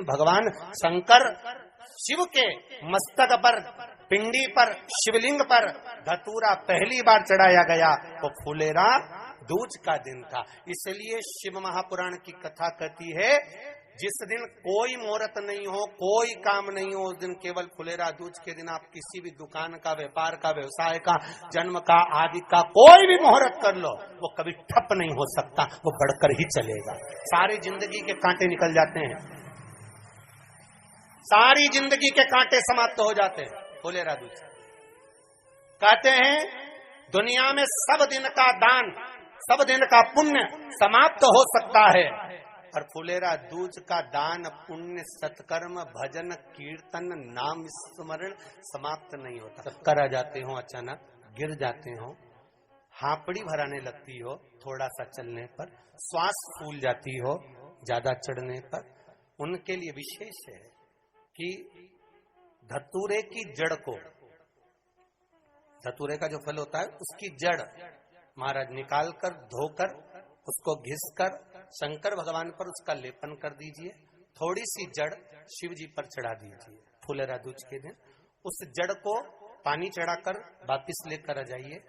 भगवान शंकर शिव के मस्तक पर, पिंडी पर, शिवलिंग पर धतूरा पहली बार चढ़ाया गया तो फुलेरा दूज का दिन था। इसलिए शिव महापुराण की कथा कहती है जिस दिन कोई मुहूर्त नहीं हो, कोई काम नहीं हो, उस दिन केवल फुलेरा दूज के दिन आप किसी भी दुकान का, व्यापार का, व्यवसाय का, जन्म का, आदि का कोई भी मुहूर्त कर लो, वो कभी ठप नहीं हो सकता, वो बढ़कर ही चलेगा। सारी जिंदगी के कांटे निकल जाते हैं, सारी जिंदगी के कांटे समाप्त हो जाते हैं फुलेरा दूज। कहते हैं दुनिया में सब दिन का दान, सब दिन का पुण्य समाप्त हो सकता है, और फुलेरा दूज का दान, पुण्य, सत्कर्म, भजन, कीर्तन, नाम स्मरण समाप्त नहीं होता। चक्कर आ जाते हो, अचानक गिर जाते हो, हापड़ी भराने लगती हो थोड़ा सा चलने पर, श्वास फूल जाती हो ज्यादा चढ़ने पर, उनके लिए विशेष है कि धतूरे की जड़ को, धतूरे का जो फल होता है उसकी जड़ महाराज निकाल कर, धोकर, उसको घिसकर शंकर भगवान पर उसका लेपन कर दीजिए। थोड़ी सी जड़ शिव जी पर चढ़ा दीजिए फुलेरा दूज के दिन। उस जड़ को पानी चढ़ाकर वापिस लेकर आ जाइए।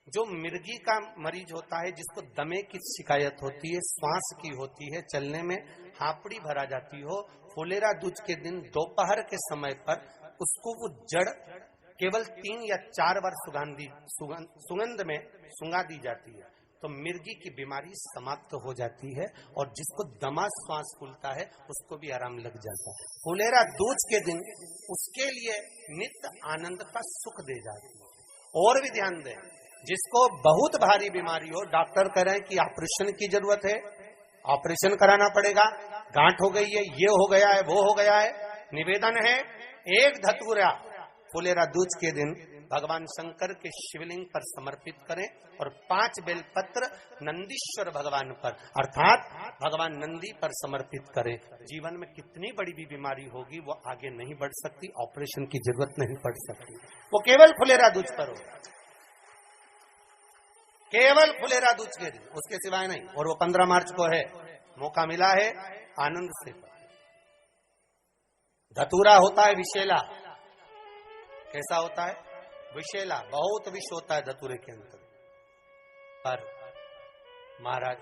जो मिर्गी का मरीज होता है, जिसको दमे की शिकायत होती है, श्वास की होती है, चलने में हापड़ी भरा जाती हो, फुलेरा दूज के दिन दोपहर के समय पर उसको वो जड़ केवल 3 या 4 बार सुगंध में सुंगा दी जाती है तो मिर्गी की बीमारी समाप्त हो जाती है, और जिसको दमा श्वास फूलता है उसको भी आराम लग जाता है। फुलेरा दूज के दिन उसके लिए नित्य आनंद का सुख दे जाती है। और भी ध्यान दें, जिसको बहुत भारी बीमारी हो, डॉक्टर कह रहे हैं कि ऑपरेशन की जरूरत है, ऑपरेशन कराना पड़ेगा, गांठ हो गई है, ये हो गया है, वो हो गया है, निवेदन है एक धतूरा फुलेरा दूज के दिन भगवान शंकर के शिवलिंग पर समर्पित करें, और 5 बेलपत्र नंदीश्वर भगवान पर अर्थात भगवान नंदी पर समर्पित करें। जीवन में कितनी बड़ी भी बीमारी होगी वो आगे नहीं बढ़ सकती, ऑपरेशन की जरूरत नहीं पड़ सकती, वो केवल फुलेरा दूज पर होगा, केवल फुलेरा दूज के दिन, उसके सिवाय नहीं। और वो 15 मार्च को है, मौका मिला है, आनंद से। धतूरा होता है विषैला। कैसा होता है? विषैला, बहुत विष होता है धतूरे के अंदर। पर महाराज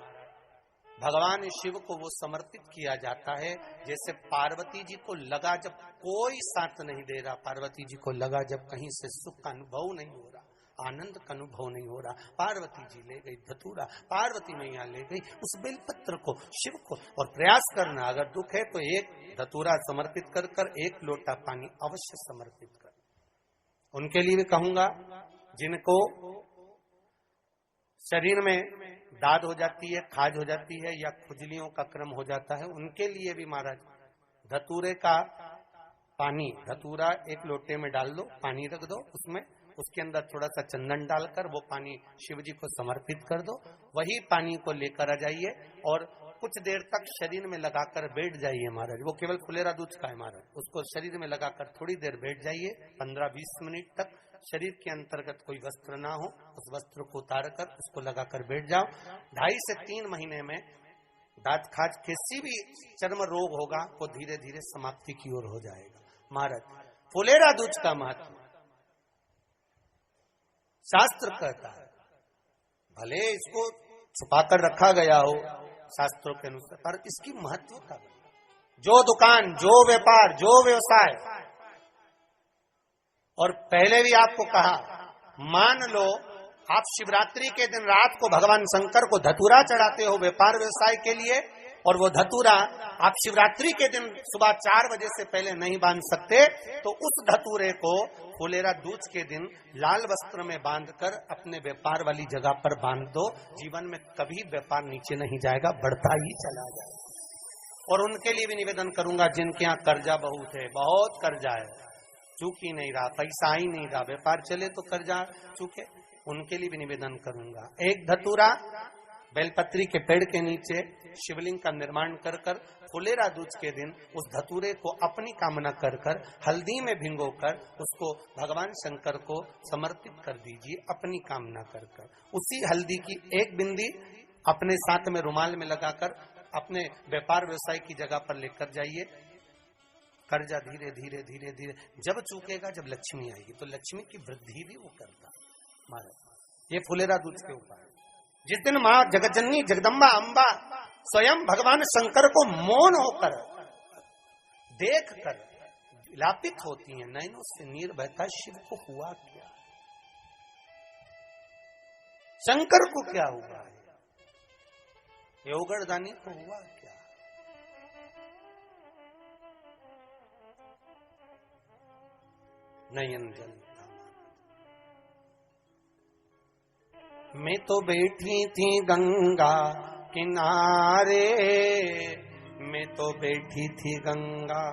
भगवान शिव को वो समर्पित किया जाता है जैसे पार्वती जी को लगा, जब कोई साथ नहीं दे रहा, पार्वती जी को लगा जब कहीं से सुख का अनुभव नहीं हो रहा, आनंद का अनुभव नहीं हो रहा, पार्वती जी ले गई धतूरा, पार्वती मैया ले गई उस बेलपत्र को शिव को। और प्रयास करना, अगर दुख है तो एक धतूरा समर्पित कर कर 1 लोटा पानी अवश्य समर्पित कर। उनके लिए भी कहूंगा जिनको शरीर में दाद हो जाती है, खाज हो जाती है, या खुजलियों का क्रम हो जाता है, उनके लिए भी महाराज धतूरे का पानी, धतूरा 1 लोटे में डाल दो, पानी रख दो, उसमें उसके अंदर थोड़ा सा चंदन डालकर वो पानी शिव जी को समर्पित कर दो। वही पानी को लेकर आ जाइए और कुछ देर तक शरीर में लगाकर बैठ जाइए महाराज। वो केवल फुलेरा दूज का है महाराज, उसको शरीर में लगाकर थोड़ी देर बैठ जाइए, 15-20 मिनट तक। शरीर के अंतर्गत कोई वस्त्र ना हो, उस वस्त्र को उतार कर उसको लगाकर बैठ जाओ। 2.5 से 3 महीने में दांत खाज, किसी भी चर्म रोग होगा वो धीरे धीरे समाप्ति की ओर हो जाएगा। महाराज फुलेरा दूज का महत्व शास्त्र कहता है, भले इसको छुपाकर रखा गया हो शास्त्रों के अनुसार, पर इसकी महत्व का जो दुकान, जो व्यापार, जो व्यवसाय, और पहले भी आपको कहा, मान लो आप शिवरात्रि के दिन रात को भगवान शंकर को धतूरा चढ़ाते हो व्यापार व्यवसाय के लिए, और वो धतूरा आप शिवरात्रि के दिन सुबह 4 बजे से पहले नहीं बांध सकते, तो उस धतूरे को फुलेरा दूज के दिन लाल वस्त्र में बांधकर अपने व्यापार वाली जगह पर बांध दो। जीवन में कभी व्यापार नीचे नहीं जाएगा, बढ़ता ही चला जाएगा। और उनके लिए भी निवेदन करूंगा जिनके यहाँ कर्जा बहुत है, बहुत कर्जा है, चूक ही नहीं रहा, पैसा ही नहीं रहा, व्यापार चले तो कर्जा चूके, उनके लिए भी निवेदन करूंगा। 1 धतूरा बेलपत्री के पेड़ के नीचे शिवलिंग का निर्माण कर कर फुलेरा दूज के दिन उस धतूरे को अपनी कामना कर कर हल्दी में भिगोकर उसको भगवान शंकर को समर्पित कर दीजिए अपनी कामना कर कर। उसी हल्दी की 1 बिंदी अपने साथ में रुमाल में लगाकर अपने व्यापार व्यवसाय की जगह पर लेकर जाइए। कर्जा धीरे धीरे धीरे धीरे जब चूकेगा, जब लक्ष्मी आएगी तो लक्ष्मी की वृद्धि भी वो करता महाराज। ये फुलेरा दूध के ऊपर जिस दिन माँ जगतजननी जगदम्बा अम्बा स्वयं भगवान शंकर को मौन होकर देख कर विलापित होती है, नैनों से नीर बहता, शिव को हुआ क्या, शंकर को क्या हुआ है, योगरदानी को हुआ क्या। नयन जलता, मैं तो बैठी थी गंगा किनारे, मैं तो बैठी थी गंगा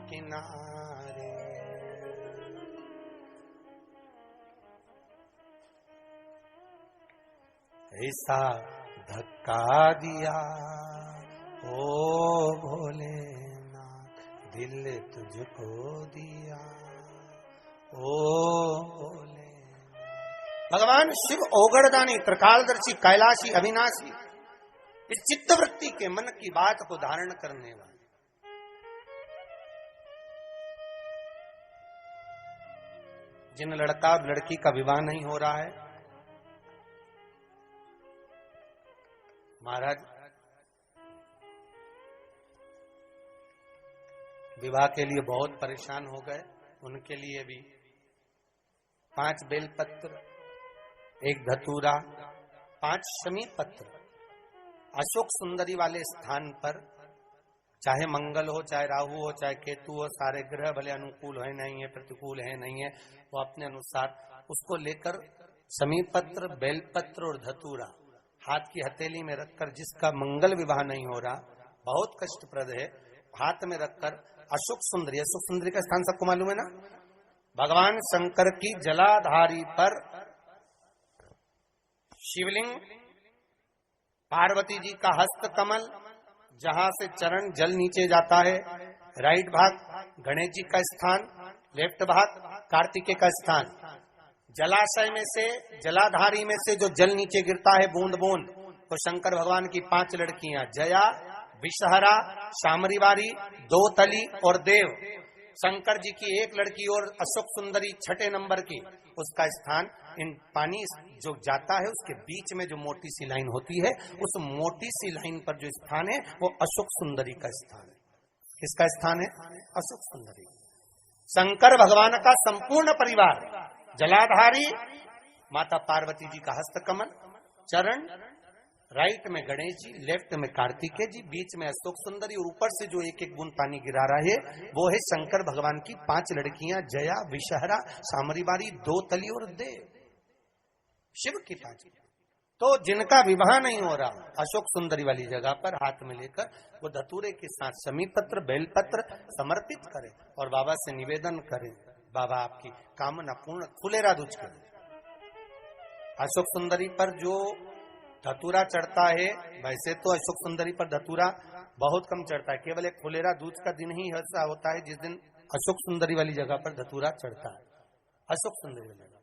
किनारे, ऐसा धक्का दिया ओ भोलेनाथ, दिल तुझको दिया ओ भोले। भगवान शिव ओगड़दानी, त्रिकालदर्शी, कैलाशी, अविनाशी, इस चित्तवृत्ति के मन की बात को धारण करने वाले, जिन लड़का और लड़की का विवाह नहीं हो रहा है, महाराज विवाह के लिए बहुत परेशान हो गए, उनके लिए भी 5 बेलपत्र, 1 धतूरा, 5 शमी पत्र अशोक सुंदरी वाले स्थान पर, चाहे मंगल हो, चाहे राहु हो, चाहे केतु हो, सारे ग्रह भले अनुकूल है नहीं है, प्रतिकूल है नहीं है, वो अपने अनुसार उसको लेकर शमी पत्र, बेलपत्र और धतूरा हाथ की हथेली में रखकर, जिसका मंगल विवाह नहीं हो रहा, बहुत कष्टप्रद है, हाथ में रखकर अशोक सुंदरी, अशोक सुंदरी का स्थान सबको मालूम है ना, भगवान शंकर की जलाधारी पर शिवलिंग, पार्वती जी का हस्त कमल, जहां से चरण जल नीचे जाता है, राइट भाग गणेश जी का स्थान, लेफ्ट भाग कार्तिकेय का स्थान, जलाशय में से, जलाधारी में से जो जल नीचे गिरता है बूंद बूंद, तो शंकर भगवान की 5 लड़कियां, जया, विषहरा, शामरीवारी, दोतली और देव, शंकर जी की 1 लड़की और अशोक सुंदरी 6 नंबर की, उसका स्थान, इन पानी जो जाता है उसके बीच में जो मोटी सी लाइन होती है, उस मोटी सी लाइन पर जो स्थान है वो अशोक सुंदरी का स्थान है। किसका स्थान है? अशोक सुंदरी। शंकर भगवान का संपूर्ण परिवार, जलाधारी माता पार्वती जी का हस्तकमल, चरण, राइट में गणेश जी, लेफ्ट में कार्तिकेय जी, बीच में अशोक सुंदरी, और ऊपर से जो 1-1 बूंद पानी गिरा रहा है वो है शंकर भगवान की 5 लड़कियां, जया, विषहरा, सामरीवारी, दोतली और देव, शिव की 5। तो जिनका विवाह नहीं हो रहा, अशोक सुंदरी वाली जगह पर हाथ में लेकर वो धतूरे के साथ शमी पत्र, बेलपत्र समर्पित करे और बाबा से निवेदन करे, बाबा आपकी कामना पूर्ण, फुलेरा दूज करें। अशोक सुंदरी पर जो धतूरा चढ़ता है, वैसे तो अशोक सुंदरी पर धतूरा बहुत कम चढ़ता है, केवल एक फुलेरा दूज का दिन ही ऐसा होता है जिस दिन अशोक सुंदरी वाली जगह पर धतूरा चढ़ता है, अशोक सुंदरी वाली जगह।